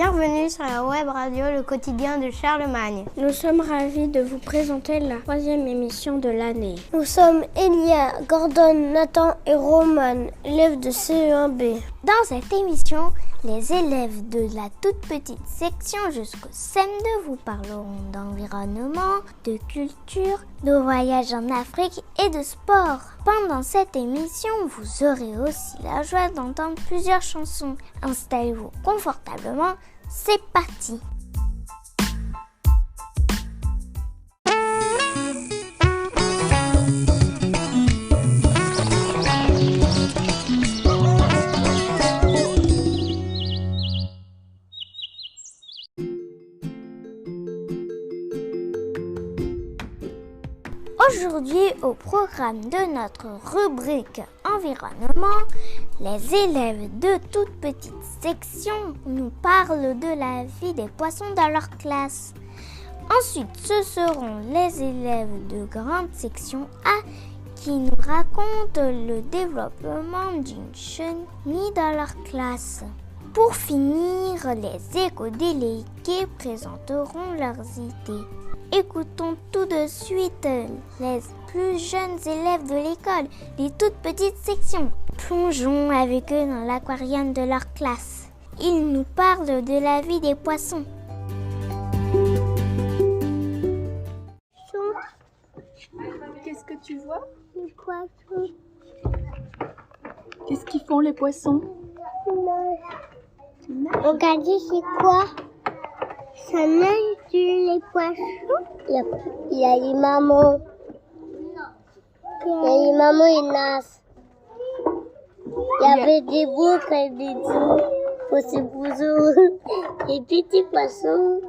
Bienvenue sur la web radio Le Quotidien de Charlemagne. Nous sommes ravis de vous présenter la 3e émission de l'année. Nous sommes Elia, Gordon, Nathan et Roman, élèves de CE1B. Dans cette émission, les élèves de la toute petite section jusqu'au CM2 vous parleront d'environnement, de culture, de voyage en Afrique et de sport. Pendant cette émission, vous aurez aussi la joie d'entendre plusieurs chansons. Installez-vous confortablement, c'est parti! Aujourd'hui, au programme de notre rubrique environnement, les élèves de toute petite section nous parlent de la vie des poissons dans leur classe. Ensuite, ce seront les élèves de grande section A qui nous racontent le développement d'une chenille dans leur classe. Pour finir, les éco-délégués présenteront leurs idées. Écoutons tout de suite les plus jeunes élèves de l'école, les toutes petites sections. Plongeons avec eux dans l'aquarium de leur classe. Ils nous parlent de la vie des poissons. Qu'est-ce que tu vois? Les poissons. Qu'est-ce qu'ils font les poissons? Regardez, c'est quoi? Ça nage sur les poissons. Il y a les mamans. Les mamans, ils nagent. Il y avait des boucs et des poissons. Les petits poissons. Les petits poissons.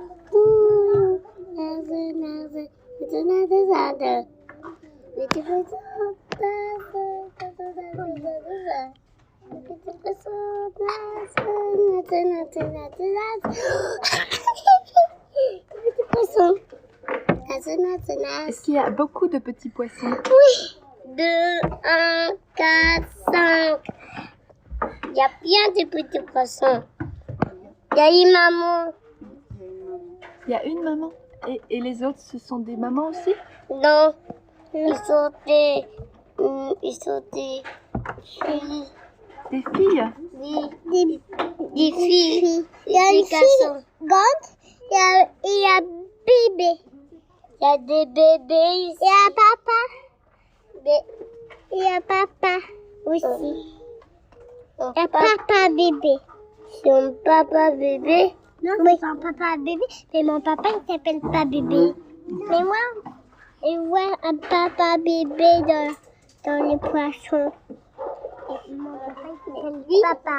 Est-ce qu'il y a beaucoup de petits poissons? Oui. 2, 1, 4, 5. Il y a plein de petits poissons. Il y a une maman. Il y a une maman. Et les autres, ce sont des mamans aussi? Non. Ils sont des filles. Des filles? Oui. Des filles. Il y a une fille grande. Il y a bébé. Il y a des bébés. Il y a papa. Il y a papa aussi. Il y a papa bébé. Son papa bébé. Non, c'est son papa bébé. Mais mon papa, il s'appelle pas bébé. Mais moi, je vois un papa bébé dans les poissons. Et mon papa, il s'appelle papa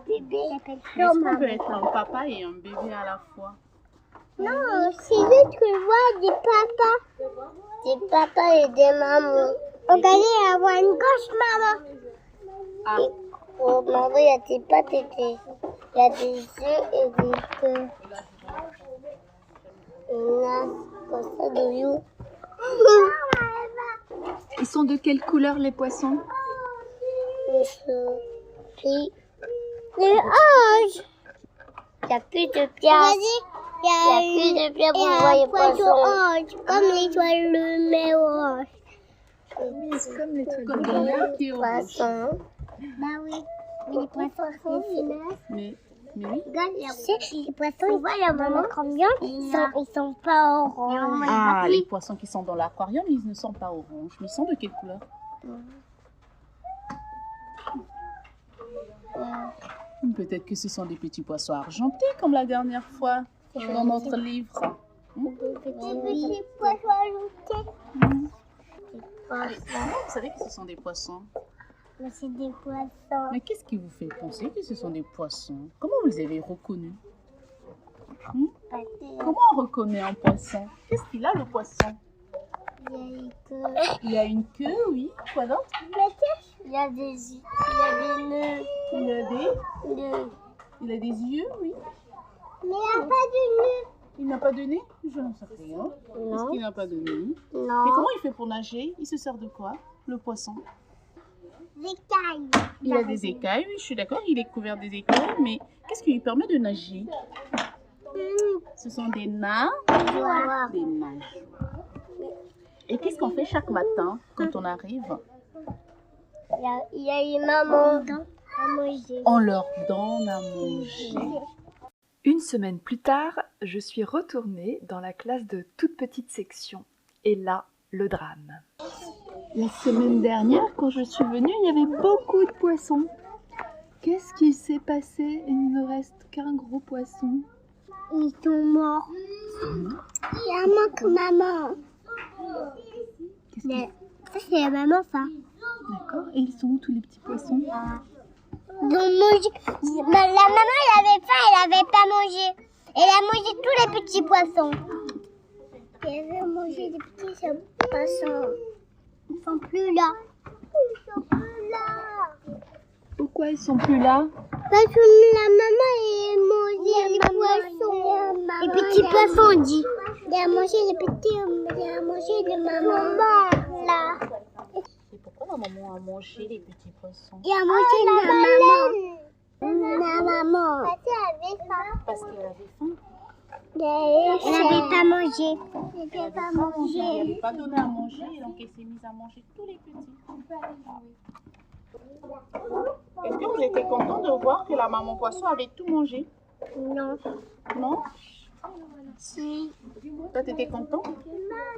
bébé. Il s'appelle Est-ce qu'on peut être un papa et un bébé à la fois? Non, c'est juste que je vois des papas. Des papas et des mamans. Regardez, il y a une grosse maman. Ah. Oh, maman, il y a des pattes et il y a des yeux et des queues. Et là, comme ça, de you. Ils sont de quelle couleur les poissons? Ils sont gris. Les oranges. Il n'y a plus de pierres. Il n'y a plus de pierres pour voir les poissons. Orange, comme l'étoile de mer orange. Comme l'étoile Comme de le mer. mer qui est orange. Poissons. Bah oui. Mais les poissons, Mais oui. regarde, les poissons, ils voient la maman combien ils sont pas orange. Ah, les poissons qui sont dans l'aquarium, ils ne sont pas orange. Mais ils sont de quelle couleur? Peut-être que ce sont des petits poissons argentés, comme la dernière fois, dans notre livre. Des petits poissons ajoutés. Vous savez que ce sont des poissons. Mais c'est des poissons. Mais qu'est-ce qui vous fait penser que ce sont des poissons? Comment vous les avez reconnus? Comment on reconnaît un poisson? Qu'est-ce qu'il a, le poisson? Il a une queue, oui. Quoi d'autre? Il y a des nœuds. Il a des yeux, oui. Mais il n'y a pas de nœuds. Il n'a pas de nez? Je n'en sais rien. Est-ce qu'il n'a pas de nez? Non. Mais comment il fait pour nager? Il se sert de quoi, le poisson? écailles. Il a des écailles, oui, je suis d'accord, il est couvert des écailles, mais qu'est-ce qui lui permet de nager? Ce sont des nageoires. Des nageoires. Et qu'est-ce qu'on fait chaque matin quand on arrive? Il y a une maman à manger. On leur donne à manger. Une semaine plus tard, je suis retournée dans la classe de toute petite section. Et là, le drame. La semaine dernière, quand je suis venue, il y avait beaucoup de poissons. Qu'est-ce qui s'est passé? Il ne reste qu'un gros poisson. Ils sont morts. Il y a manque maman. Ça, c'est la maman, ça. D'accord. Et ils sont où tous les petits poissons? Donc, la maman, elle avait faim, elle n'avait pas mangé. Elle a mangé tous les petits poissons. Elle avait mangé les petits poissons. Ils sont plus là. Ils sont plus là. Pourquoi ils sont plus là? Parce que la maman, elle mangeait les poissons. Les petits poissons, on dit. Elle a mangé les petits, elle a mangé les mamans. Là. Et pourquoi la maman a mangé les petits poissons? Il a mangé la maman. La maman. Parce qu'elle avait faim. Elle n'avait pas mangé. Elle n'avait pas Elle mangé. n'avait pas donné à manger, donc elle s'est mise à manger tous les petits. Est-ce que vous étiez content de voir que la maman poisson avait tout mangé? Non. Non? Si. Toi, t'étais content?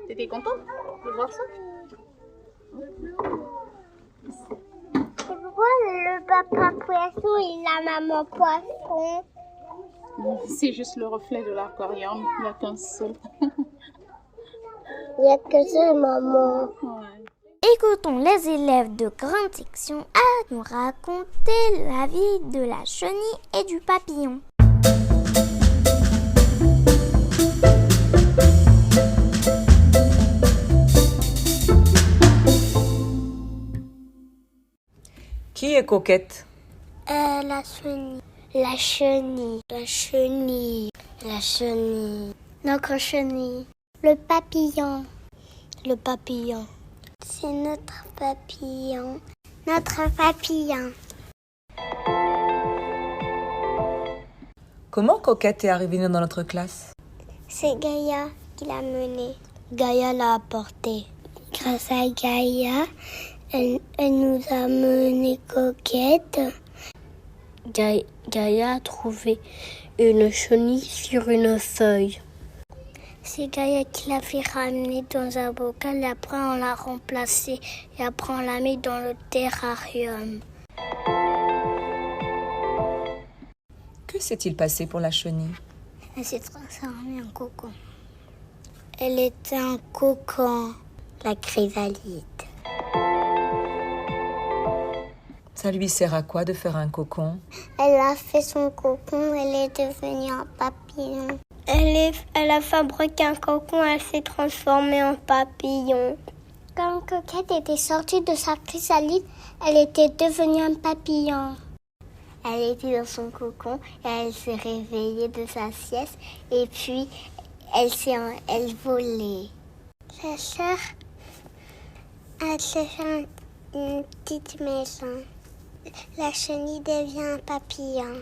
T'étais content de voir ça? C'est pourquoi le papa poisson et la maman poisson? C'est juste le reflet de l'aquarium, il n'y a qu'un seul. Il n'y a que ça, maman. Ouais. Écoutons les élèves de grande section à nous raconter la vie de la chenille et du papillon. Qui est Coquette? La chenille. La chenille. La chenille. La chenille. Notre chenille. Le papillon. Le papillon. C'est notre papillon. Notre papillon. Comment Coquette est arrivée dans notre classe? C'est Gaïa qui l'a menée. Gaïa l'a apportée. Grâce à Gaïa, elle nous a mené Coquette. Gaïa a trouvé une chenille sur une feuille. C'est Gaïa qui l'a fait ramener dans un bocal et après on l'a remplacée et après on l'a mis dans le terrarium. Que s'est-il passé pour la chenille? Elle s'est transformée en cocon. Elle était un cocon, la chrysalide. Ça lui sert à quoi de faire un cocon? Elle a fait son cocon, elle est devenue un papillon. Elle a fabriqué un cocon, elle s'est transformée en papillon. Quand Coquette était sortie de sa chrysalide, elle était devenue un papillon. Elle était dans son cocon et elle s'est réveillée de sa sieste et puis elle volait. Sa sœur, elle s'est fait une petite maison. La chenille devient un papillon.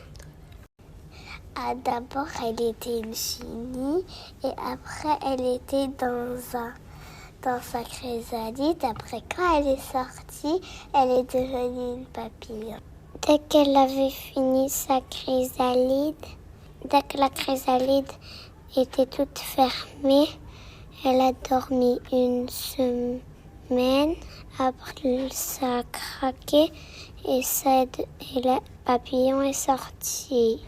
D'abord, elle était une chenille et après, elle était dans sa chrysalide. Après, quand elle est sortie, elle est devenue une papillon. Dès qu'elle avait fini sa chrysalide, dès que la chrysalide était toute fermée, elle a dormi une semaine. Après, ça a craqué et le papillon est sorti.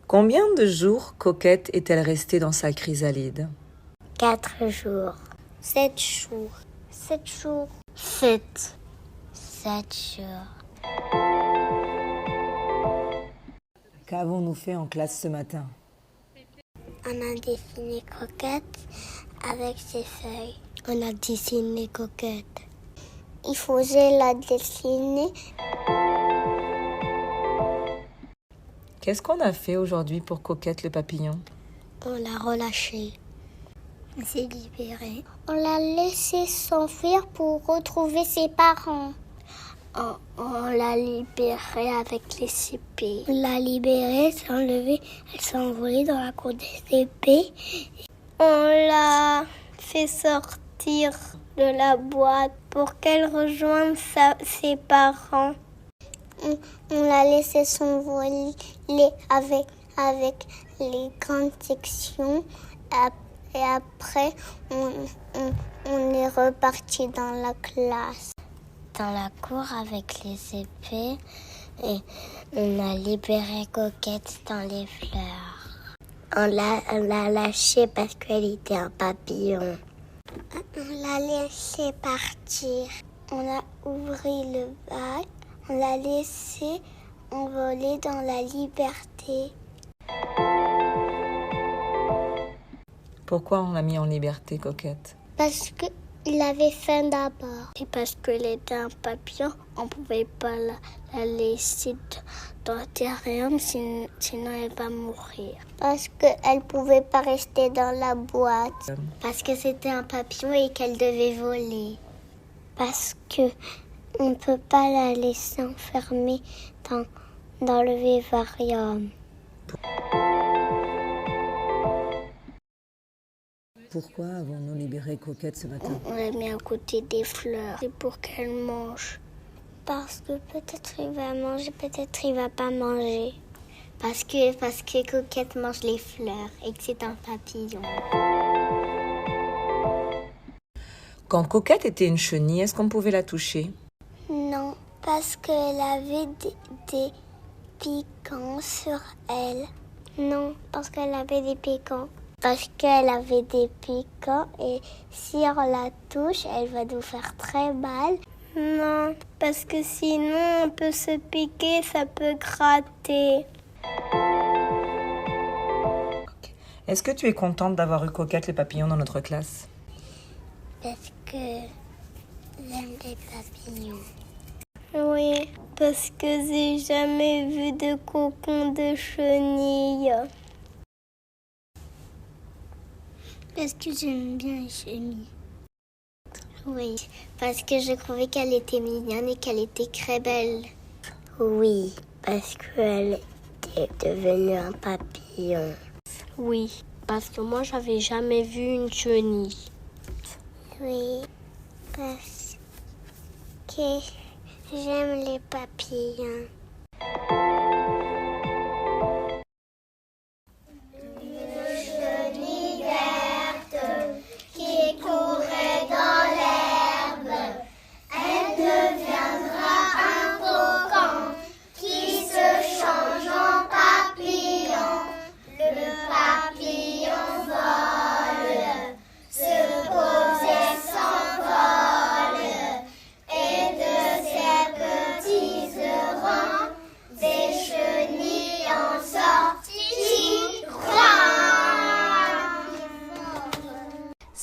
Combien de jours Coquette est-elle restée dans sa chrysalide? 4 jours. 7 jours. 7 jours. 7 jours. Qu'avons-nous fait en classe ce matin? On a dessiné Coquette avec ses feuilles. On a dessiné Coquette. Il faisait la dessiner. Qu'est-ce qu'on a fait aujourd'hui pour Coquette le papillon? On l'a relâché. Il s'est libéré. On l'a laissé s'enfuir pour retrouver ses parents. On l'a libérée avec les épées. On l'a libérée, s'est enlevée, elle s'est envolée dans la cour des épées. On l'a fait sortir de la boîte pour qu'elle rejoigne ses parents. On l'a laissé s'envoler avec les grandes sections. Et après, on est reparti dans la classe. Dans la cour avec les épées et on a libéré Coquette dans les fleurs. On l'a lâchée parce qu'elle était un papillon. On l'a laissée partir. On a ouvert le bac. On l'a laissée envoler dans la liberté. Pourquoi on l'a mis en liberté, Coquette? Parce qu'il avait faim d'abord. Et parce qu'elle était un papillon, on ne pouvait pas la laisser dans le terrain, sinon elle va mourir. Parce qu'elle ne pouvait pas rester dans la boîte. Parce que c'était un papillon et qu'elle devait voler. Parce qu'on ne peut pas la laisser enfermer dans le vivarium. Pourquoi avons-nous libéré Coquette ce matin? On l'a mis à côté des fleurs. C'est pour qu'elle mange. Parce que peut-être il va manger, peut-être il va pas manger. Parce que Coquette mange les fleurs et que c'est un papillon. Quand Coquette était une chenille, est-ce qu'on pouvait la toucher? Non, parce qu'elle avait des piquants sur elle. Non, parce qu'elle avait des piquants. Parce qu'elle avait des piquants et si on la touche, elle va nous faire très mal. Non, parce que sinon on peut se piquer, ça peut gratter. Est-ce que tu es contente d'avoir eu Coquette le papillon dans notre classe? Parce que j'aime les papillons. Oui, parce que j'ai jamais vu de cocon de chenille. Parce que j'aime bien les chenilles. Oui, parce que je trouvais qu'elle était mignonne et qu'elle était très belle. Oui, parce qu'elle était devenue un papillon. Oui, parce que moi, j'avais jamais vu une chenille. Oui, parce que j'aime les papillons.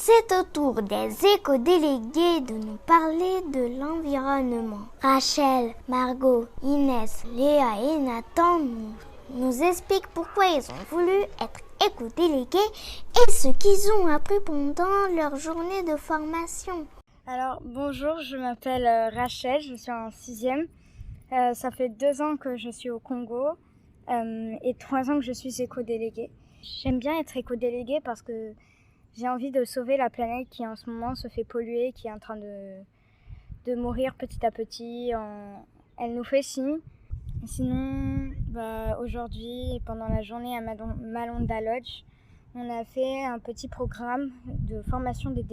C'est au tour des éco-délégués de nous parler de l'environnement. Rachel, Margot, Inès, Léa et Nathan nous expliquent pourquoi ils ont voulu être éco-délégués et ce qu'ils ont appris pendant leur journée de formation. Alors bonjour, je m'appelle Rachel, je suis en 6e. Ça fait 2 ans que je suis au Congo et 3 ans que je suis éco-déléguée. J'aime bien être éco-déléguée parce que j'ai envie de sauver la planète qui en ce moment se fait polluer, qui est en train de mourir petit à petit. Elle nous fait signe. Sinon, aujourd'hui, pendant la journée à Malonda Lodge, on a fait un petit programme de formation des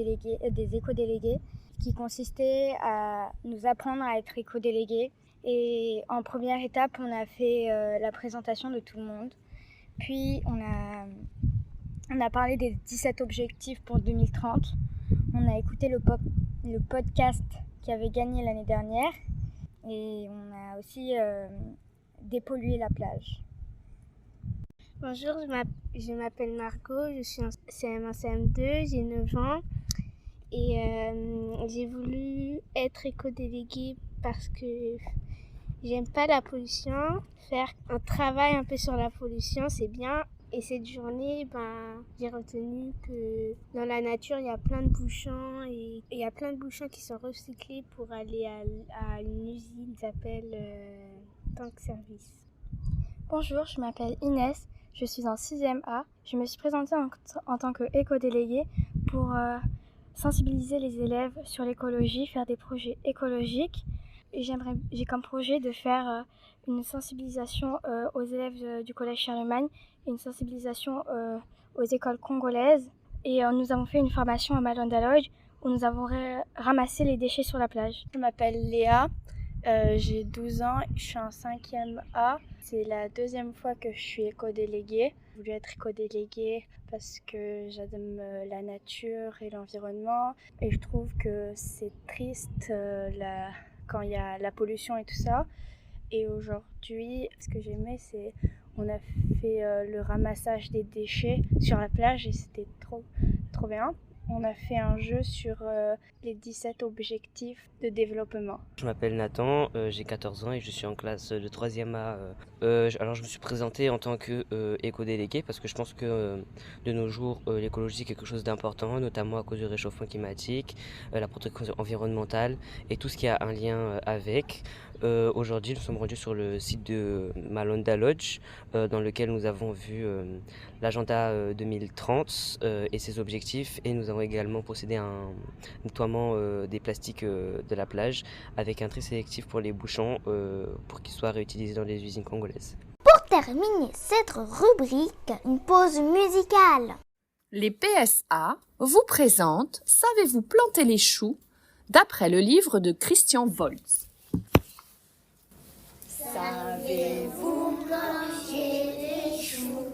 éco-délégués qui consistait à nous apprendre à être éco-délégués. Et en première étape, on a fait la présentation de tout le monde. Puis, on a parlé des 17 objectifs pour 2030. On a écouté le podcast qui avait gagné l'année dernière. Et on a aussi dépollué la plage. Bonjour, je m'appelle Margot, je suis en CM1, CM2, j'ai 9 ans. Et j'ai voulu être éco-déléguée parce que j'aime pas la pollution. Faire un travail un peu sur la pollution, c'est bien. Et cette journée, j'ai retenu que dans la nature, il y a plein de bouchons et il y a plein de bouchons qui sont recyclés pour aller à une usine qui s'appelle Tank Service. Bonjour, je m'appelle Inès, je suis en 6e A. Je me suis présentée en tant qu'éco-déléguée pour sensibiliser les élèves sur l'écologie, faire des projets écologiques. Et j'ai comme projet de faire une sensibilisation aux élèves du collège Charlemagne et une sensibilisation aux écoles congolaises. Et nous avons fait une formation à Malonda Lodge où nous avons ramassé les déchets sur la plage. Je m'appelle Léa, j'ai 12 ans, je suis en 5e A. C'est la 2e fois que je suis éco-déléguée. J'ai voulu être éco-déléguée parce que j'aime la nature et l'environnement. Et je trouve que c'est triste quand il y a la pollution et tout ça. Et aujourd'hui, ce que j'aimais, c'est on a fait le ramassage des déchets sur la plage et c'était trop bien. On a fait un jeu sur les 17 objectifs de développement. Je m'appelle Nathan, j'ai 14 ans et je suis en classe de 3e A. Alors je me suis présenté en tant qu'éco-délégué parce que je pense que de nos jours l'écologie est quelque chose d'important, notamment à cause du réchauffement climatique, la protection environnementale et tout ce qui a un lien avec. Aujourd'hui, nous sommes rendus sur le site de Malonda Lodge dans lequel nous avons vu l'agenda 2030 et ses objectifs, et nous avons également procédé à un nettoiement des plastiques de la plage avec un tri sélectif pour les bouchons pour qu'ils soient réutilisés dans les usines congolaises. Pour terminer cette rubrique, une pause musicale. Les PSA vous présentent Savez-vous planter les choux d'après le livre de Christian Volz. Savez-vous planter les choux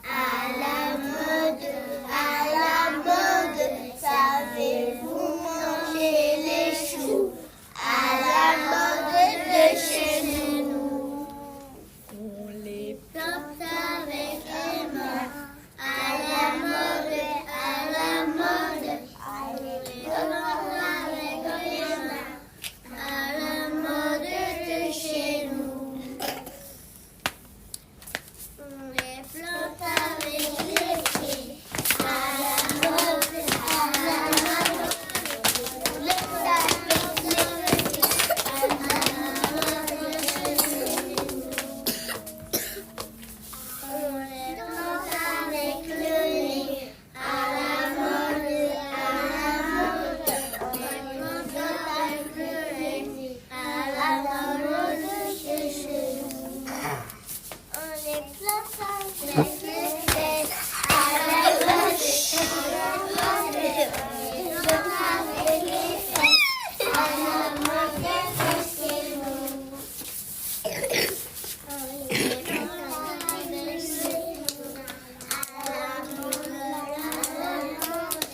à la mode, à la mode? Savez-vous manger les choux à la mode de chez nous? On les plante avec les mains à la mode, à la mode. On les plante avec les mains à la mode de chez nous. On les plante avec les pieds à la mode, à la mode. On les plante avec les pieds à la mode de chez nous. On les plante avec le nez à la mode, à la mode. On les plante avec le nez à la mode de chez nous. On les plante avec les fesses à la mode, on les plante avec les fesses à la mode de chez nous. On les plante avec les genoux à la mode, on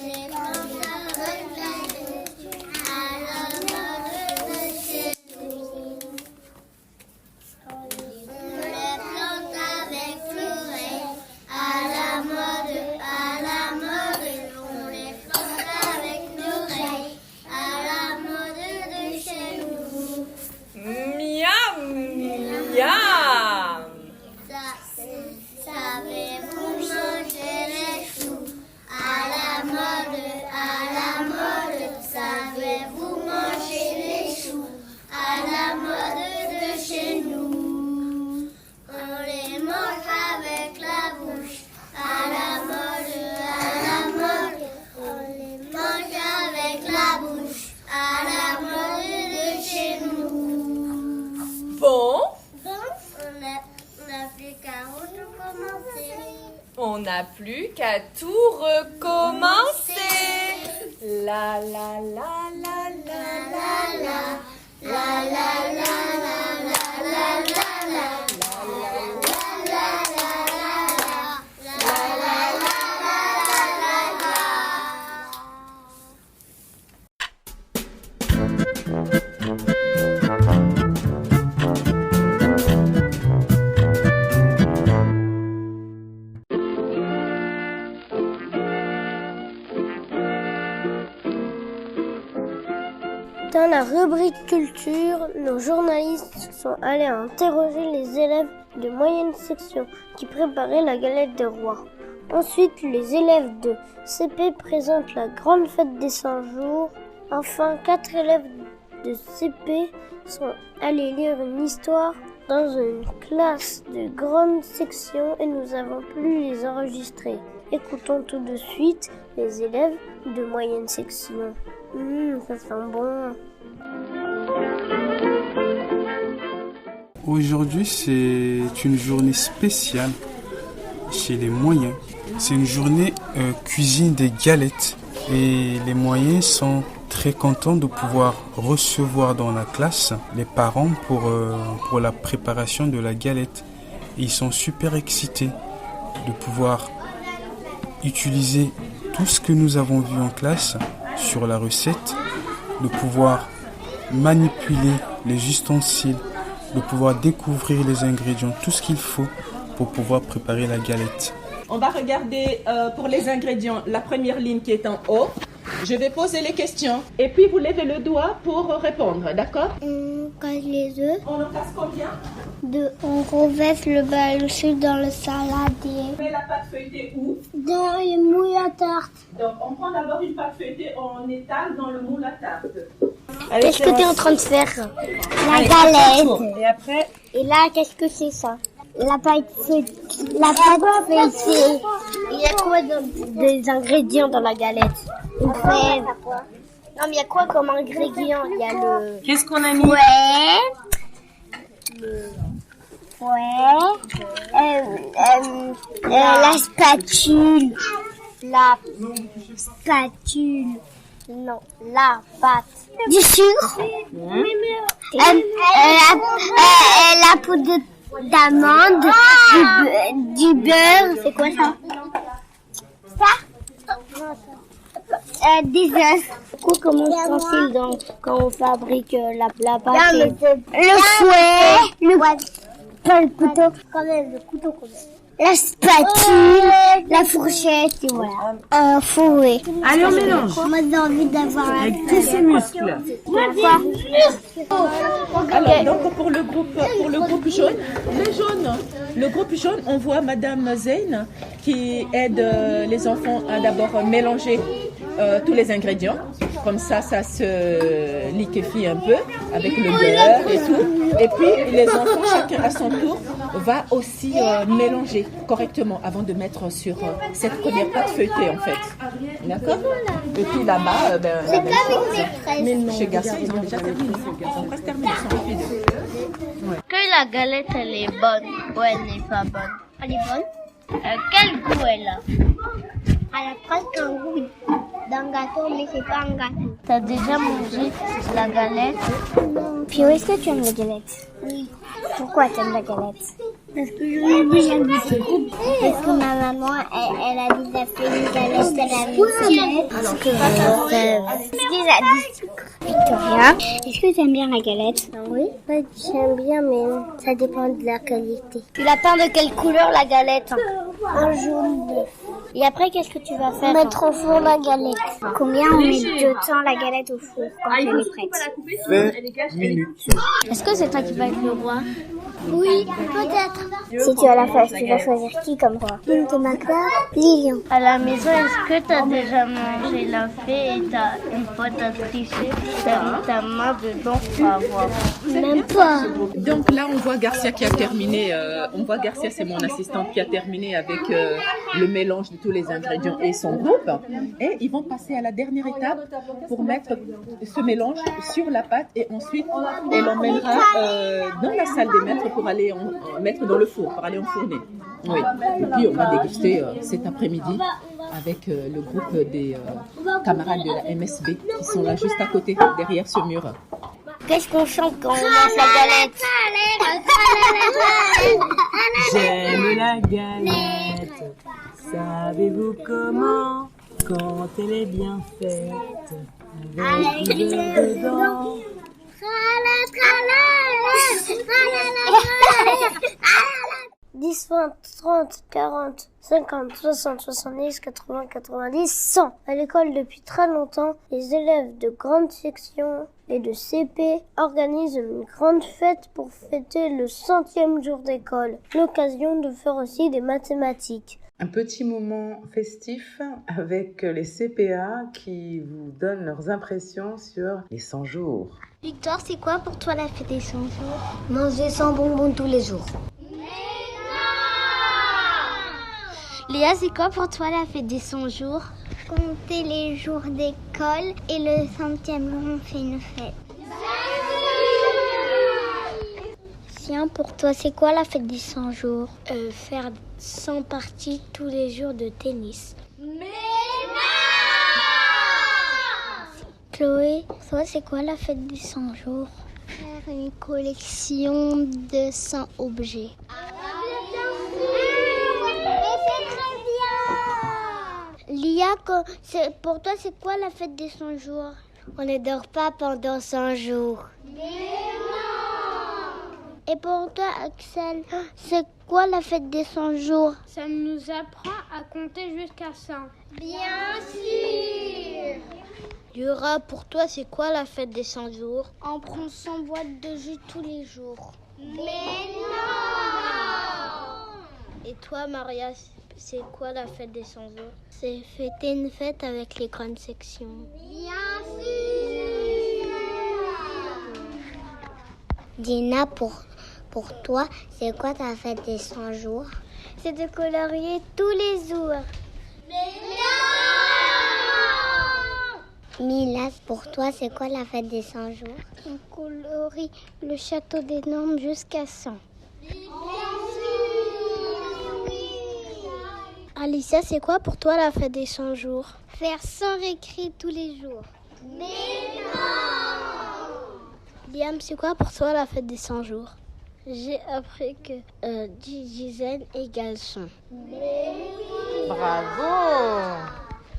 les plante avec les genoux à la mode de chez nous. On les plante avec l'oreille à la mode, à la mode. On les plante avec l'oreille à la mode de chez nous. Miam, miam. Savez-vous manger les choux à la mode, à la mode? Savez-vous manger les choux à la mode de chez nous? On les mange avec la bouche à la mode, à la mode. On les mange avec la bouche à la mode de chez nous. Bon, On n'a plus qu'à recommencer. on n'a plus qu'à tout recommencer. La la la la la la la la la la la la la. Dans la rubrique culture, nos journalistes sont allés interroger les élèves de moyenne section qui préparaient la galette des rois. Ensuite, les élèves de CP présentent la grande fête des 100 jours. Enfin, 4 élèves de CP sont allés lire une histoire dans une classe de grande section et nous avons pu les enregistrer. Écoutons tout de suite les élèves de moyenne section. Ça sent bon. Aujourd'hui, c'est une journée spéciale chez les moyens. C'est une journée cuisine des galettes et les moyens sont très contents de pouvoir recevoir dans la classe les parents pour la préparation de la galette. Et ils sont super excités de pouvoir utiliser tout ce que nous avons vu en classe sur la recette, de pouvoir manipuler les ustensiles, de pouvoir découvrir les ingrédients, tout ce qu'il faut pour pouvoir préparer la galette. On va regarder pour les ingrédients la première ligne qui est en haut. Je vais poser les questions et puis vous levez le doigt pour répondre, d'accord? On casse les œufs. On en casse combien? 2. On reverse le balocheux dans le saladier. On met la pâte feuilletée où? Dans le moule à tarte. Donc on prend d'abord une pâte feuilletée, on étale dans le moule à tarte. Qu'est-ce que tu es en train de faire? La galette. Et après? Et là, qu'est-ce que c'est ça? La pâte feuilletée. La pâte feuilletée. Il y a quoi des ingrédients dans la galette? Une crème. Non, mais il y a quoi comme ingrédients? Il y a le... Qu'est-ce qu'on a mis? La spatule. La spatule. Non, la pâte. Du sucre. La poudre d'amande. Du beurre. C'est quoi ça? Des œufs. Comme ustensile quand on fabrique la pâte. Le fouet. Pas le couteau. Quand même, le couteau comme ça. La spatule, la fourchette, et voilà. Un fouet. Allez, on mélange. Moi, j'ai envie d'avoir un... Avec tous ces muscles. Alors, donc pour le groupe jaune, le groupe jaune, on voit Madame Zeyn qui aide les enfants à d'abord mélanger tous les ingrédients. Comme ça se liquéfie un peu avec le beurre et tout. Et puis les enfants, chacun à son tour, va aussi mélanger correctement avant de mettre sur cette première pâte feuilletée en fait. D'accord? Et puis là-bas, c'est comme une maîtresse. Chez Garcia, ils ont déjà terminé. Ils ont presque terminé, ils sont rapides. Ouais. Que la galette, elle est bonne ou elle n'est pas bonne? Elle est bonne. Quel goût elle a? Elle a presque un goût d'un gâteau, mais c'est pas un gâteau. T'as déjà mangé la galette? Non. Pio, est-ce que tu aimes la galette? Oui. Pourquoi tu aimes la galette? Parce que j'en ai déjà goûté. Parce que ma maman, elle a déjà fait une galette à la maison. Alors que Victoria, est-ce que tu aimes bien la galette? Oui, j'aime bien, mais ça dépend de la qualité. Tu la peins de quelle couleur la galette? Un jaune d'œuf. Et après, qu'est-ce que tu vas faire? Mettre au four la galette. Combien on met de temps la galette au four quand elle est prête? 20 minutes. Est-ce que c'est toi qui vas être le roi? Oui, peut-être. Si tu as la face, tu vas choisir qui comme roi? Une de ma part, Lilian. À la maison, est-ce que tu as déjà mangé la fée et tu as une pote à tricher? Tu as mis ta main dedans pour avoir. Même pas. Donc là, on voit Garcia qui a terminé. Garcia, c'est mon assistante, qui a terminé avec le mélange de tous les ingrédients et son groupe. Et ils vont passer à la dernière étape pour mettre ce mélange sur la pâte et ensuite elle emmènera dans la salle des maîtres pour aller mettre dans le four, pour aller enfourner. Oui. Et puis on va déguster cet après-midi avec le groupe des camarades de la MSB qui sont là juste à côté, derrière ce mur. Qu'est-ce qu'on chante quand on mange la galette? J'aime la galette. Savez-vous comment? Quand elle est bien faite, avec du beurre dedans. 10, 20, 30, 40, 50, 60, 70, 80, 90, 100. À l'école depuis très longtemps, les élèves de grande section et de CP organisent une grande fête pour fêter le 100e jour d'école. L'occasion de faire aussi des mathématiques. Un petit moment festif avec les CPA qui vous donnent leurs impressions sur les 100 jours. Victoire, c'est quoi pour toi la fête des 100 jours? Manger 100 bonbons tous les jours. Léa, c'est quoi pour toi la fête des 100 jours? Compter les jours d'école et le 100e jour on fait une fête. Tiens, pour toi, c'est quoi la fête des 100 jours? Faire 100 parties tous les jours de tennis. Mais non! Chloé, toi, c'est quoi la fête des 100 jours? Faire une collection de 100 objets. Lia, pour toi, c'est quoi la fête des 100 jours? On ne dort pas pendant 100 jours. Mais non! Et pour toi, Axel, c'est quoi la fête des 100 jours? Ça nous apprend à compter jusqu'à 100. Bien sûr! Yura, pour toi, c'est quoi la fête des 100 jours? On prend 100 boîtes de jus tous les jours. Mais non! Et toi, Maria, c'est quoi la fête des 100 jours? C'est fêter une fête avec les grandes sections. Bien sûr! Dina, pour toi, c'est quoi ta fête des 100 jours? C'est de colorier tous les jours. Mais non! Mila, pour toi, c'est quoi la fête des 100 jours? On colorie le château des Normes jusqu'à 100. Alicia, c'est quoi pour toi la fête des 100 jours? Faire 100 récré tous les jours. Mais non! Liam, c'est quoi pour toi la fête des 100 jours? J'ai appris que 10 dizaines égale 100. Bravo!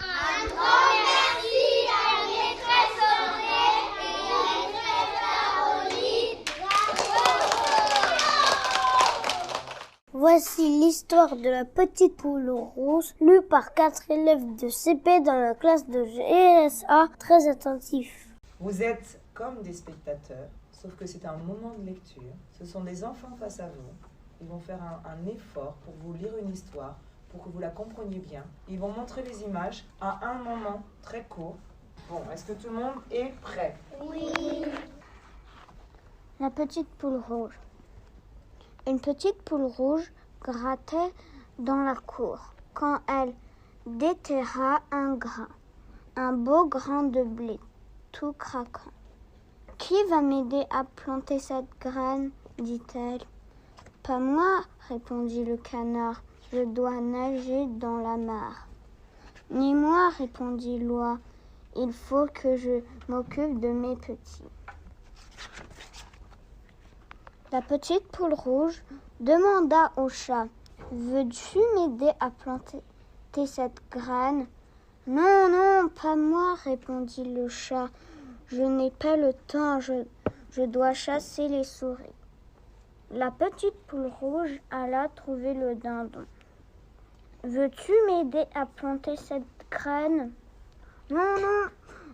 Un grand merci à la maîtresse Audrey et à la maîtresse Caroline. Bravo! Voici l'histoire de la petite poule rouge, lue par 4 élèves de CP dans la classe de GSA, très attentifs. Vous êtes comme des spectateurs, sauf que c'est un moment de lecture. Ce sont des enfants face à vous. Ils vont faire un effort pour vous lire une histoire, pour que vous la compreniez bien. Ils vont montrer les images à un moment très court. Bon, est-ce que tout le monde est prêt? Oui. La petite poule rouge. Une petite poule rouge grattait dans la cour quand elle déterra un grain, un beau grain de blé, tout craquant. « Qui va m'aider à planter cette graine ?» dit-elle. « Pas moi, répondit le canard, je dois nager dans la mare. »« Ni moi, répondit l'oie, il faut que je m'occupe de mes petits. » La petite poule rouge demanda au chat « Veux-tu m'aider à planter cette graine ?»« Non, non, pas moi, répondit le chat. Je n'ai pas le temps, je dois chasser les souris. » La petite poule rouge alla trouver le dindon. « Veux-tu m'aider à planter cette graine ?»« Non, non,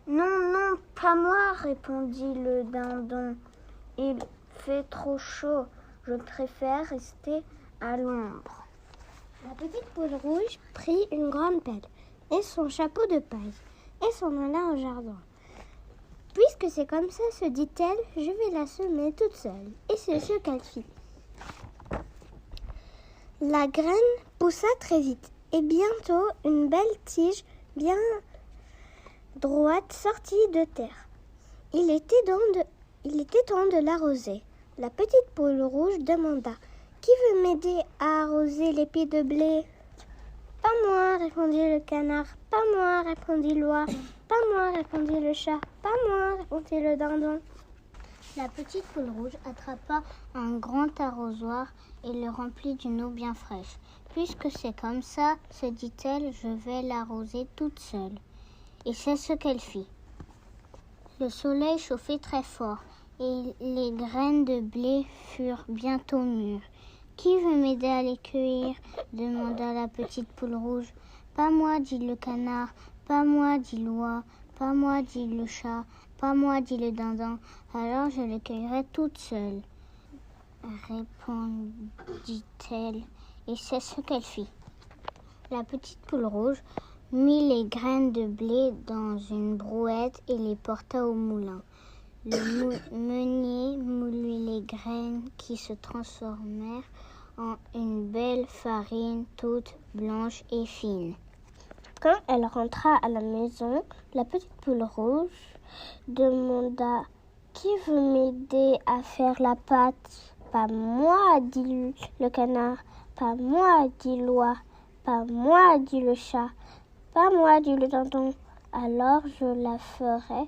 non, non, pas moi, répondit le dindon. Il fait trop chaud, je préfère rester à l'ombre. » La petite poule rouge prit une grande pelle et son chapeau de paille et s'en alla au jardin. « Puisque c'est comme ça, se dit-elle, je vais la semer toute seule. » Et c'est ce qu'elle fit. La graine poussa très vite et bientôt une belle tige bien droite sortit de terre. Il était temps de l'arroser. La petite poule rouge demanda « Qui veut m'aider à arroser les pieds de blé ?»« Pas moi, répondit le canard. « Pas moi, répondit l'oie. « Pas moi, répondit le chat. « Pas moi, répondit le dindon. » La petite poule rouge attrapa un grand arrosoir et le remplit d'une eau bien fraîche. « Puisque c'est comme ça, se dit-elle, je vais l'arroser toute seule. » Et c'est ce qu'elle fit. Le soleil chauffait très fort et les graines de blé furent bientôt mûres. « Qui veut m'aider à les cueillir? Demanda la petite poule rouge. Pas moi, dit le canard. Pas moi, dit l'oie. Pas moi, dit le chat. Pas moi, dit le dindon. Alors je les cueillerai toute seule, répondit-elle. Et c'est ce qu'elle fit. La petite poule rouge mit les graines de blé dans une brouette et les porta au moulin. Le meunier moulut les graines qui se transformèrent en une belle farine toute blanche et fine. Quand elle rentra à la maison, la petite poule rouge demanda « Qui veut m'aider à faire la pâte ?»« Pas moi, dit le canard. Pas moi, dit l'oie. Pas moi, dit le chat. Pas moi, dit le dindon. Alors je la ferai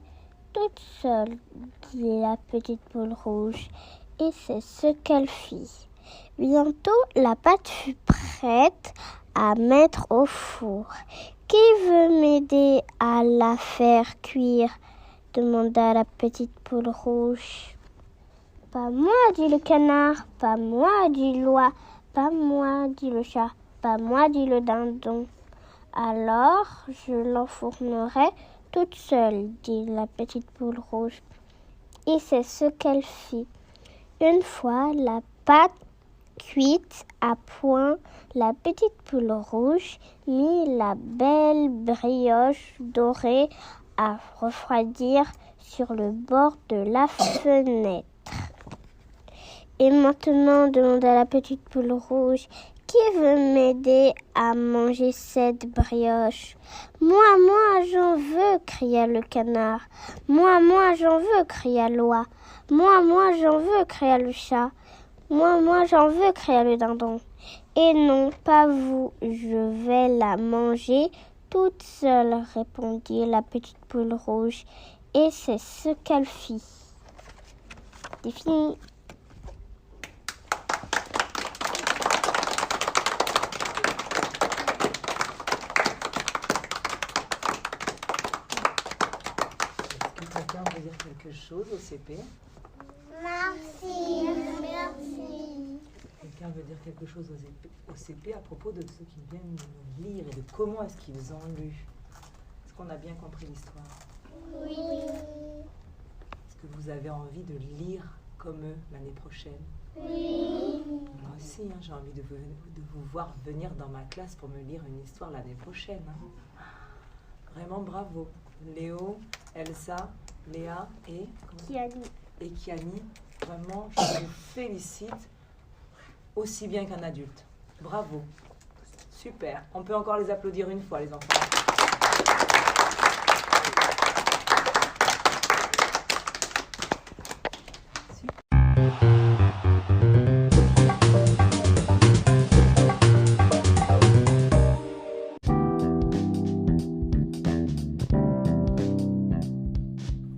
toute seule, dit la petite poule rouge. Et c'est ce qu'elle fit. Bientôt, la pâte fut prête à mettre au four. « Qui veut m'aider à la faire cuire ?» demanda la petite poule rouge. « Pas moi, dit le canard. Pas moi, dit l'oie. Pas moi, dit le chat. Pas moi, dit le dindon. Alors je l'enfournerai toute seule, dit la petite poule rouge. Et c'est ce qu'elle fit. Une fois la pâte cuite à point, la petite poule rouge mit la belle brioche dorée à refroidir sur le bord de la fenêtre. « Et maintenant, demanda la petite poule rouge, qui veut m'aider à manger cette brioche ?»« Moi, j'en veux !» cria le canard. « Moi, j'en veux !» cria l'oie. « Moi, j'en veux !» cria le chat. « Moi, j'en veux !» cria le dindon. « Et non, pas vous, je vais la manger toute seule, répondit la petite poule rouge. Et c'est ce qu'elle fit. C'est fini. Quelqu'un veut dire quelque chose au CP? Merci. Quelqu'un veut dire quelque chose au CP à propos de ceux qui viennent de lire et de comment est-ce qu'ils ont lu? Est-ce qu'on a bien compris l'histoire? Oui. Est-ce que vous avez envie de lire comme eux l'année prochaine? Oui. Moi aussi, j'ai envie de vous voir venir dans ma classe pour me lire une histoire l'année prochaine. Vraiment bravo. Léo, Elsa, Léa et Kiani. Vraiment, je vous félicite aussi bien qu'un adulte. Bravo. Super. On peut encore les applaudir une fois, les enfants.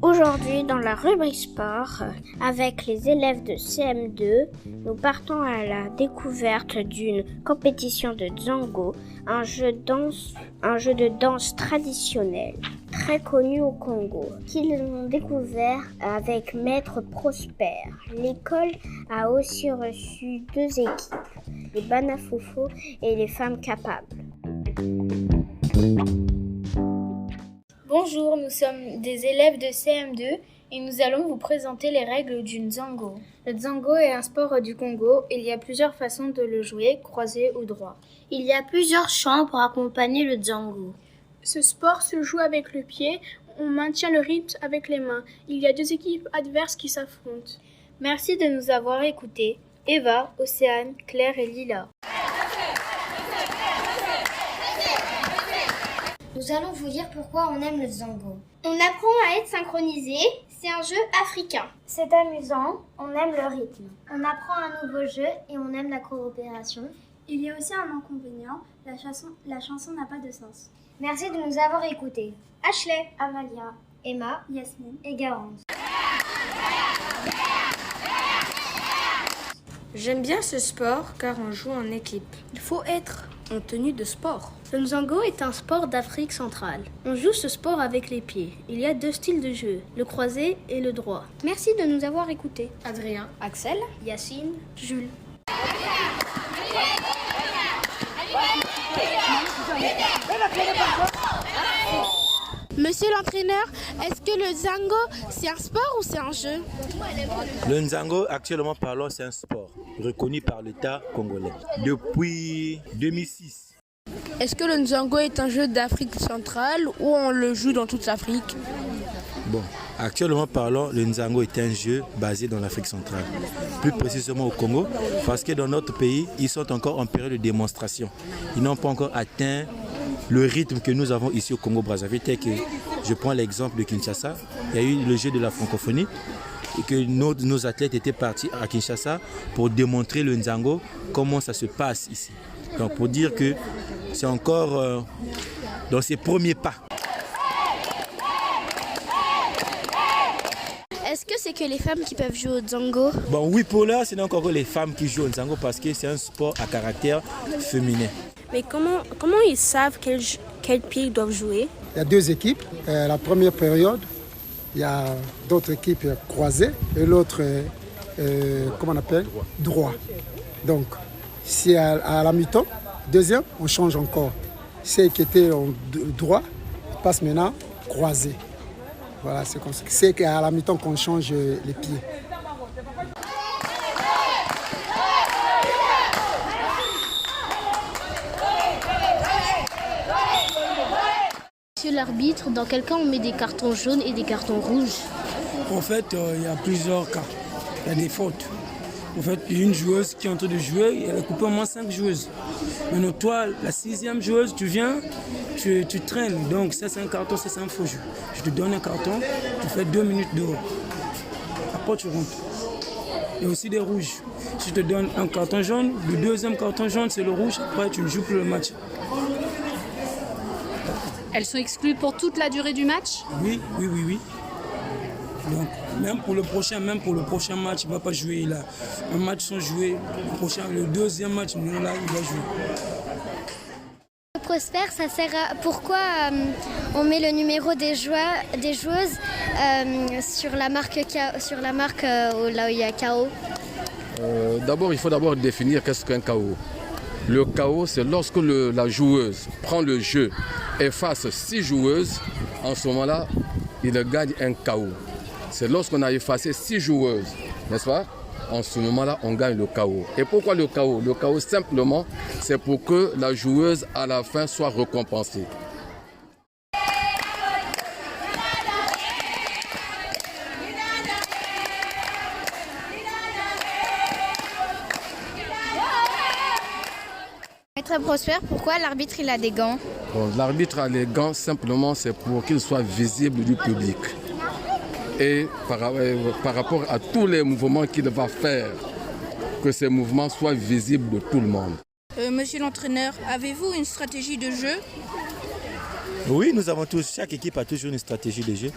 Aujourd'hui, dans la rubrique sport, avec les élèves de CM2, nous partons à la découverte d'une compétition de Zango, un jeu de danse traditionnel très connu au Congo, qu'ils ont découvert avec Maître Prosper. L'école a aussi reçu 2 équipes, les Banafofo et les Femmes Capables. Bonjour, nous sommes des élèves de CM2 et nous allons vous présenter les règles du Nzango. Le Nzango est un sport du Congo. Il y a plusieurs façons de le jouer, croisé ou droit. Il y a plusieurs chants pour accompagner le Nzango. Ce sport se joue avec le pied, on maintient le rythme avec les mains. Il y a 2 équipes adverses qui s'affrontent. Merci de nous avoir écoutés. Eva, Océane, Claire et Lila. Nous allons vous dire pourquoi on aime le Nzango. On apprend à être synchronisé, c'est un jeu africain. C'est amusant, on aime le rythme. On apprend un nouveau jeu et on aime la coopération. Il y a aussi un inconvénient, la chanson n'a pas de sens. Merci de nous avoir écoutés. Ashley, Amalia, Emma, Yasmine et Garance. J'aime bien ce sport car on joue en équipe. Il faut être en tenue de sport. Le Nzango est un sport d'Afrique centrale. On joue ce sport avec les pieds. Il y a 2 styles de jeu, le croisé et le droit. Merci de nous avoir écoutés. Adrien, Axel, Yacine, Jules. Monsieur l'entraîneur, est-ce que le Nzango, c'est un sport ou c'est un jeu? Le Nzango, actuellement parlant, c'est un sport reconnu par l'État congolais depuis 2006. Est-ce que le Nzango est un jeu d'Afrique centrale ou on le joue dans toute l'Afrique? Bon, actuellement parlant, le Nzango est un jeu basé dans l'Afrique centrale, plus précisément au Congo, parce que dans notre pays, ils sont encore en période de démonstration. Ils n'ont pas encore atteint le rythme que nous avons ici au Congo-Brazzaville. Je prends l'exemple de Kinshasa, il y a eu le jeu de la francophonie et que nos athlètes étaient partis à Kinshasa pour démontrer le Nzango, comment ça se passe ici. Donc pour dire que c'est encore dans ses premiers pas. Est-ce que c'est que les femmes qui peuvent jouer au Nzango? Bon oui, pour l'heure, ce n'est encore les femmes qui jouent au Nzango parce que c'est un sport à caractère féminin. Mais comment ils savent quel pied ils doivent jouer? Il y a deux équipes. La première période, il y a d'autres équipes croisées et l'autre, comment on appelle? Droit. Donc, si à la mi-temps, deuxième, on change encore. Ceux qui étaient en droit passent maintenant croisés. Voilà, c'est comme ça. C'est qu'à la mi-temps qu'on change les pieds. Monsieur l'arbitre, dans quel cas on met des cartons jaunes et des cartons rouges? En fait, il y a plusieurs cas. Il y a des fautes. En fait, une joueuse qui est en train de jouer, elle a coupé au moins 5 joueuses. Maintenant, toi, la 6e joueuse, tu viens, tu traînes. Donc, ça, c'est un carton, ça, c'est un faux jeu. Je te donne un carton, tu fais 2 minutes dehors. Après, tu rentres. Il y a aussi des rouges. Si je te donne un carton jaune, le deuxième carton jaune, c'est le rouge. Après, tu ne joues plus le match. Elles sont exclues pour toute la durée du match? Oui. Donc, même pour le prochain match, il ne va pas jouer là. Un match sans jouer, le deuxième match, là, il va jouer. Prosper, ça sert à... Pourquoi on met le numéro des joueuses sur la marque là où il y a KO? D'abord, il faut définir qu'est-ce qu'un KO. Le KO, c'est lorsque la joueuse prend le jeu et face 6 joueuses, en ce moment-là, il gagne un KO. C'est lorsqu'on a effacé 6 joueuses, n'est-ce pas? En ce moment-là, on gagne le KO. Et pourquoi le KO? Le KO, simplement, c'est pour que la joueuse, à la fin, soit récompensée. Maître Prosper, pourquoi l'arbitre il a des gants? Bon, l'arbitre a les gants, simplement, c'est pour qu'il soit visible du public. Et par rapport à tous les mouvements qu'il va faire, que ces mouvements soient visibles de tout le monde. Monsieur l'entraîneur, avez-vous une stratégie de jeu? Oui, nous avons chaque équipe a toujours une stratégie de jeu.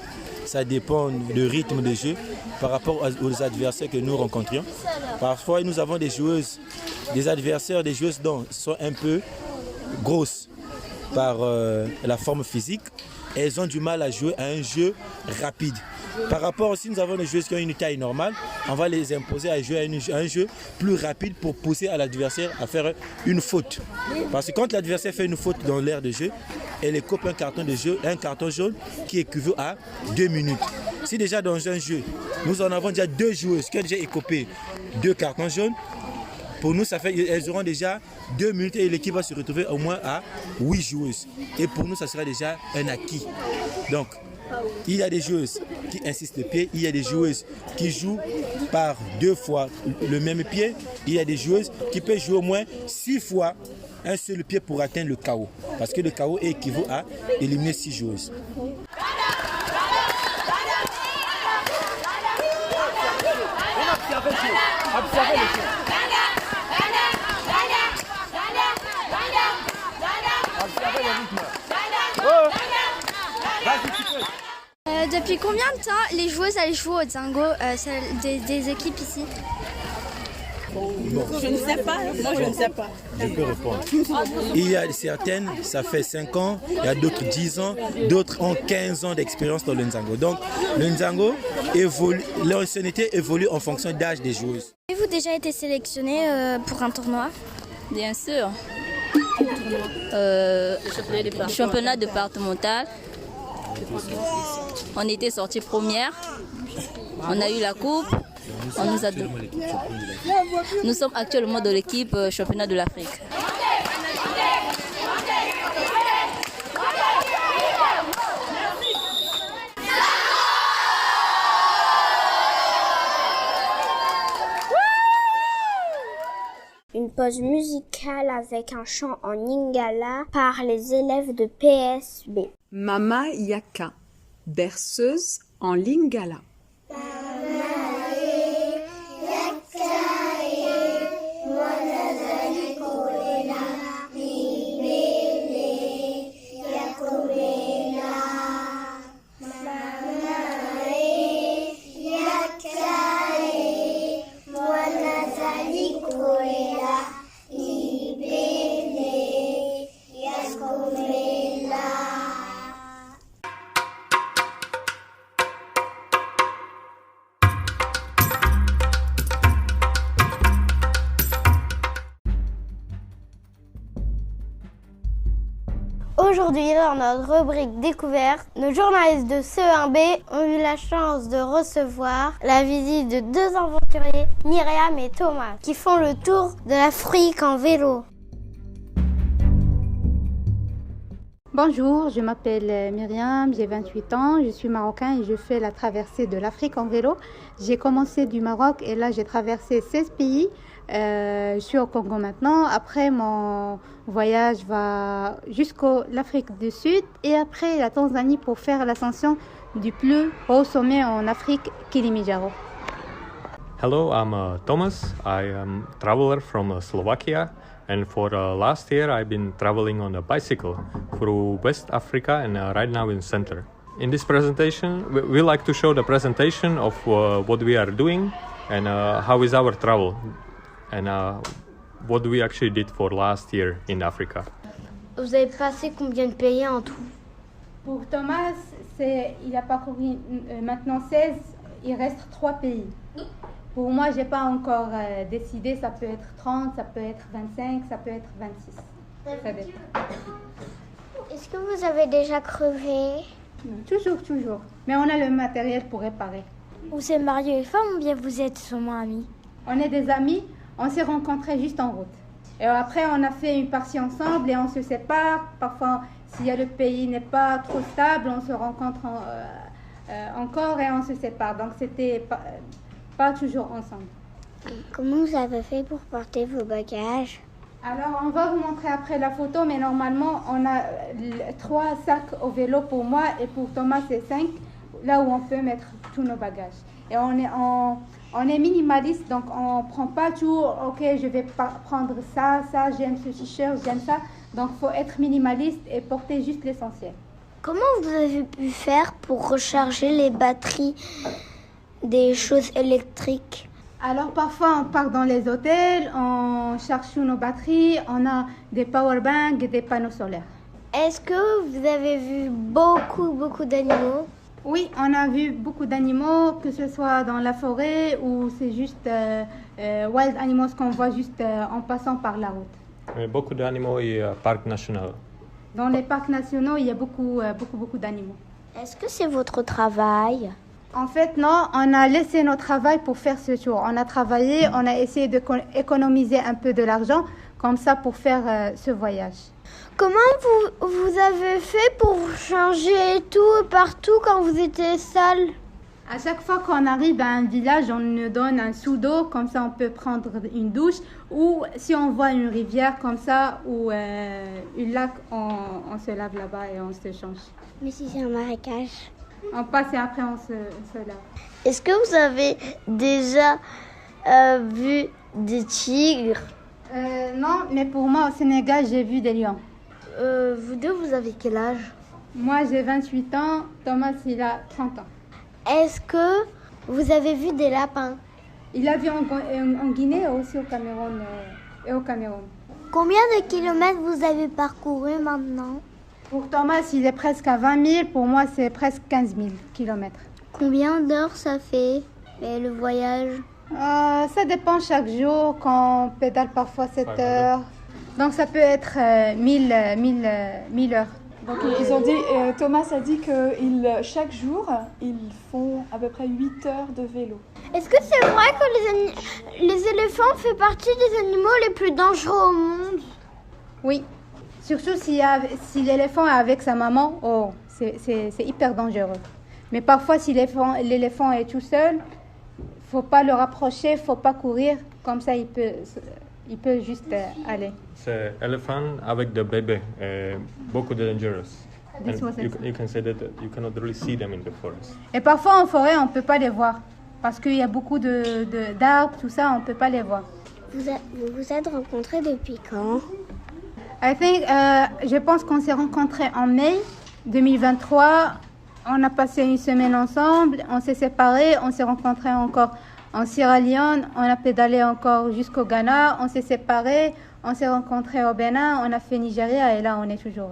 Ça dépend du rythme de jeu par rapport aux adversaires que nous rencontrions. Parfois, nous avons des joueuses, des adversaires, des joueuses dont sont un peu grosses par la forme physique. Et elles ont du mal à jouer à un jeu rapide. Par rapport, si nous avons des joueuses qui ont une taille normale, on va les imposer à jouer à un jeu plus rapide pour pousser à l'adversaire à faire une faute. Parce que quand l'adversaire fait une faute dans l'aire de jeu, elle écope un carton de jeu, un carton jaune qui équivaut à 2 minutes. Si déjà dans un jeu, nous en avons déjà 2 joueuses qui ont déjà écopé 2 cartons jaunes, pour nous, elles auront déjà 2 minutes et l'équipe va se retrouver au moins à 8 joueuses. Et pour nous, ça sera déjà un acquis. Donc, il y a des joueuses qui insistent le pied, il y a des joueuses qui jouent par 2 fois le même pied, il y a des joueuses qui peuvent jouer au moins 6 fois un seul pied pour atteindre le KO. Parce que le KO équivaut à éliminer 6 joueuses. Depuis combien de temps les joueuses allaient jouer au Nzango, des équipes ici? Je ne sais pas, moi je ne sais pas. Je peux répondre. Il y a certaines, ça fait 5 ans, il y a d'autres 10 ans, d'autres ont 15 ans d'expérience dans le Nzango. Donc le Nzango évolue, l'ancienneté évolue en fonction d'âge des joueuses. Avez-vous déjà été sélectionné pour un tournoi? Bien sûr. Championnat départemental. On était sortis première. On a eu la coupe. Nous sommes actuellement dans l'équipe championnat de l'Afrique. Une pause musicale avec un chant en lingala par les élèves de PSB. Mama Yaka, berceuse en lingala. Aujourd'hui, dans notre rubrique découverte, nos journalistes de CE1B ont eu la chance de recevoir la visite de deux aventuriers, Myriam et Thomas, qui font le tour de l'Afrique en vélo. Bonjour, je m'appelle Myriam, j'ai 28 ans, je suis marocain et je fais la traversée de l'Afrique en vélo. J'ai commencé du Maroc et là j'ai traversé 16 pays. Je suis au Congo maintenant. Après, mon voyage va jusqu'à l'Afrique du Sud et après la Tanzanie pour faire l'ascension du plus haut sommet en Afrique, Kilimanjaro. Hello, I'm Thomas. I am a traveler from Slovakia, and for last year I've been traveling on a bicycle through West Africa and right now in Center. In this presentation, we like to show the presentation of what we are doing and how is our travel. And what we actually did for last year in Africa. Vous avez passé combien de pays en tout? Pour Thomas, il a parcouru maintenant 16, il reste 3 pays. Pour moi, je n'ai pas encore décidé, ça peut être 30, ça peut être 25, ça peut être 26. Ça dépend. Est-ce que vous avez déjà crevé? Non, toujours. Mais on a le matériel pour réparer. Vous êtes mariés et femmes ou bien vous êtes seulement amis? On est des amis. On s'est rencontrés juste en route. Et après, on a fait une partie ensemble et on se sépare. Parfois, si le pays n'est pas trop stable, on se rencontre encore et on se sépare. Donc, c'était pas toujours ensemble. Comment vous avez fait pour porter vos bagages? Alors, on va vous montrer après la photo, mais normalement, on a 3 sacs au vélo pour moi et pour Thomas, c'est 5, là où on peut mettre tous nos bagages. Et on est minimaliste, donc on ne prend pas tout, ok, je vais prendre ça, j'aime ce t-shirt, j'aime ça. Donc il faut être minimaliste et porter juste l'essentiel. Comment vous avez pu faire pour recharger les batteries des choses électriques? Alors parfois on part dans les hôtels, on charge nos batteries, on a des powerbanks et des panneaux solaires. Est-ce que vous avez vu beaucoup d'animaux? Oui, on a vu beaucoup d'animaux, que ce soit dans la forêt ou c'est juste wild animals qu'on voit juste en passant par la route. Beaucoup d'animaux et parc national. Dans les parcs nationaux, il y a beaucoup d'animaux. Est-ce que c'est votre travail? En fait, non, on a laissé notre travail pour faire ce tour. On a travaillé, on a essayé d'économiser un peu de l'argent comme ça pour faire ce voyage. Comment vous avez fait pour changer tout partout quand vous étiez seul? À chaque fois qu'on arrive à un village, on nous donne un seau d'eau, comme ça on peut prendre une douche. Ou si on voit une rivière comme ça ou un lac, on se lave là-bas et on se change. Mais si c'est un marécage? On passe et après on se lave. Est-ce que vous avez déjà vu des tigres? Non, mais pour moi au Sénégal, j'ai vu des lions. Vous deux, vous avez quel âge? Moi, j'ai 28 ans. Thomas, il a 30 ans. Est-ce que vous avez vu des lapins? Il a vu en Guinée et aussi au Cameroun. Combien de kilomètres vous avez parcouru maintenant? Pour Thomas, il est presque à 20 000. Pour moi, c'est presque 15 000 kilomètres. Combien d'heures ça fait, le voyage? Ça dépend chaque jour. Quand on pédale parfois 7 heures. Donc ça peut être 1000 heures. Donc ils ont dit, Thomas a dit que chaque jour, ils font à peu près 8 heures de vélo. Est-ce que c'est vrai que les éléphants font partie des animaux les plus dangereux au monde? Oui, surtout si l'éléphant est avec sa maman, c'est hyper dangereux. Mais parfois si l'éléphant est tout seul, faut pas le rapprocher, faut pas courir, comme ça il peut juste aller. C'est éléphant avec des bébés, beaucoup de dangerous. You can say that you cannot really see them in the forest. Et parfois en forêt, on peut pas les voir parce qu'il y a beaucoup d'arbres, tout ça, on peut pas les voir. Vous vous êtes rencontrés depuis quand? Je pense qu'on s'est rencontrés en mai 2023. On a passé une semaine ensemble, on s'est séparés, on s'est rencontrés encore en Sierra Leone, on a pédalé encore jusqu'au Ghana, on s'est séparés, on s'est rencontrés au Bénin, on a fait Nigeria et là on est toujours...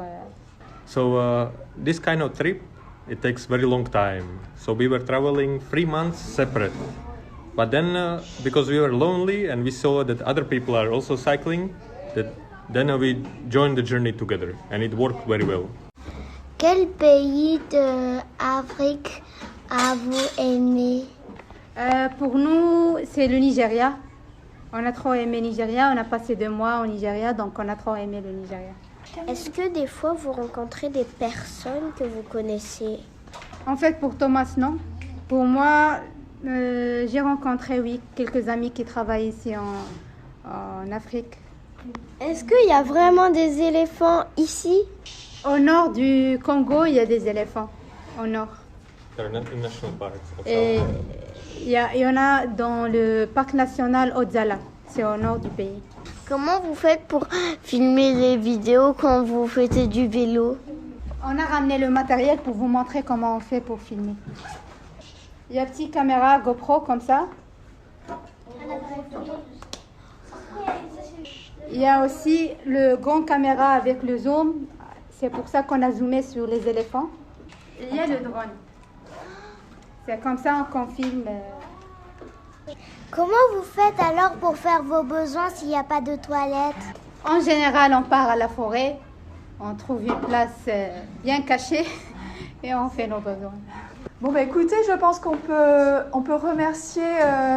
So this kind of trip, it takes very long time. So we were traveling 3 months separate. But then because we were lonely and we saw that other people are also cycling, then we joined the journey together and it worked very well. Quel pays d'Afrique avez-vous aimé? Pour nous, c'est le Nigeria. On a trop aimé le Nigeria. On a passé 2 mois au Nigeria, donc on a trop aimé le Nigeria. Est-ce que des fois vous rencontrez des personnes que vous connaissez? En fait, pour Thomas, non. Pour moi, j'ai rencontré, oui, quelques amis qui travaillent ici en Afrique. Est-ce qu'il y a vraiment des éléphants ici? Au nord du Congo, il y a des éléphants. Au nord. Et il y en a dans le parc national Ozala. C'est au nord du pays. Comment vous faites pour filmer les vidéos quand vous faites du vélo? On a ramené le matériel pour vous montrer comment on fait pour filmer. Il y a une petite caméra GoPro comme ça. Il y a aussi le grand caméra avec le zoom. C'est pour ça qu'on a zoomé sur les éléphants. Il y a le drone. C'est comme ça qu'on filme. Comment vous faites alors pour faire vos besoins s'il n'y a pas de toilette? En général, on part à la forêt, on trouve une place bien cachée et on fait nos besoins. Bon bah écoutez, je pense qu'on peut remercier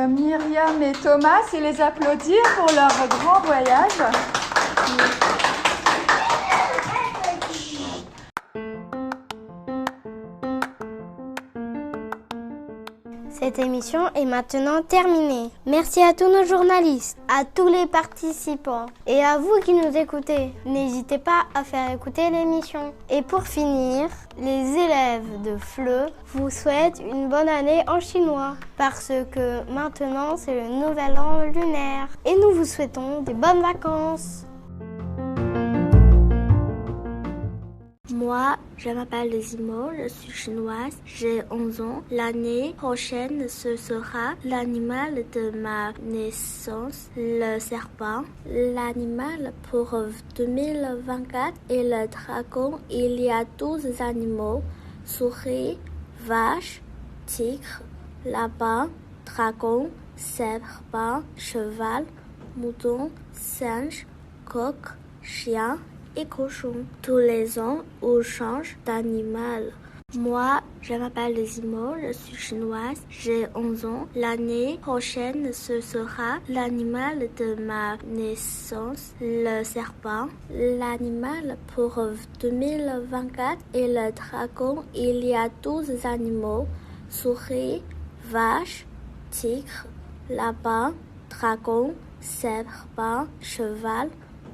Myriam et Thomas et les applaudir pour leur grand voyage. Cette émission est maintenant terminée. Merci à tous nos journalistes, à tous les participants et à vous qui nous écoutez. N'hésitez pas à faire écouter l'émission. Et pour finir, les élèves de FLE vous souhaitent une bonne année en chinois parce que maintenant c'est le nouvel an lunaire. Et nous vous souhaitons des bonnes vacances. Moi, je m'appelle Zimo, je suis chinoise, j'ai 11 ans. L'année prochaine, ce sera l'animal de ma naissance, le serpent. L'animal pour 2024 est le dragon. Il y a 12 animaux, souris, vache, tigre, lapin, dragon, serpent, cheval, mouton, singe, coq, chien et cochon. Tous les ans, on change d'animal. Moi, je m'appelle Zimo, je suis chinoise, j'ai 11 ans. L'année prochaine, ce sera l'animal de ma naissance, le serpent. L'animal pour 2024 est le dragon. Il y a 12 animaux, souris, vache, tigre, lapin, dragon, serpent, cheval,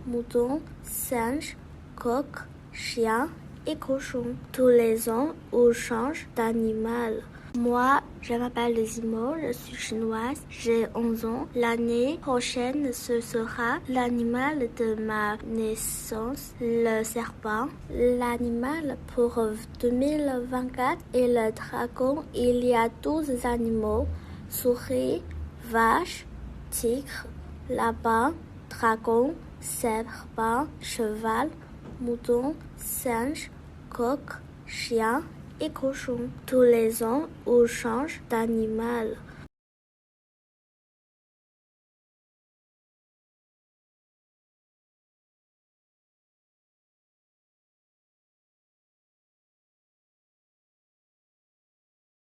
mouton, singe, coq, chien et cochon. Tous les ans, on change d'animal. Moi, je m'appelle Zimo, je suis chinoise, j'ai 11 ans. L'année prochaine, ce sera l'animal de ma naissance, le serpent. L'animal pour 2024 est le dragon. Il y a 12 animaux, souris, vache, tigre, lapin, dragon, serpent, cheval, mouton, singe, coq, chien et cochon. Tous les ans, on change d'animal.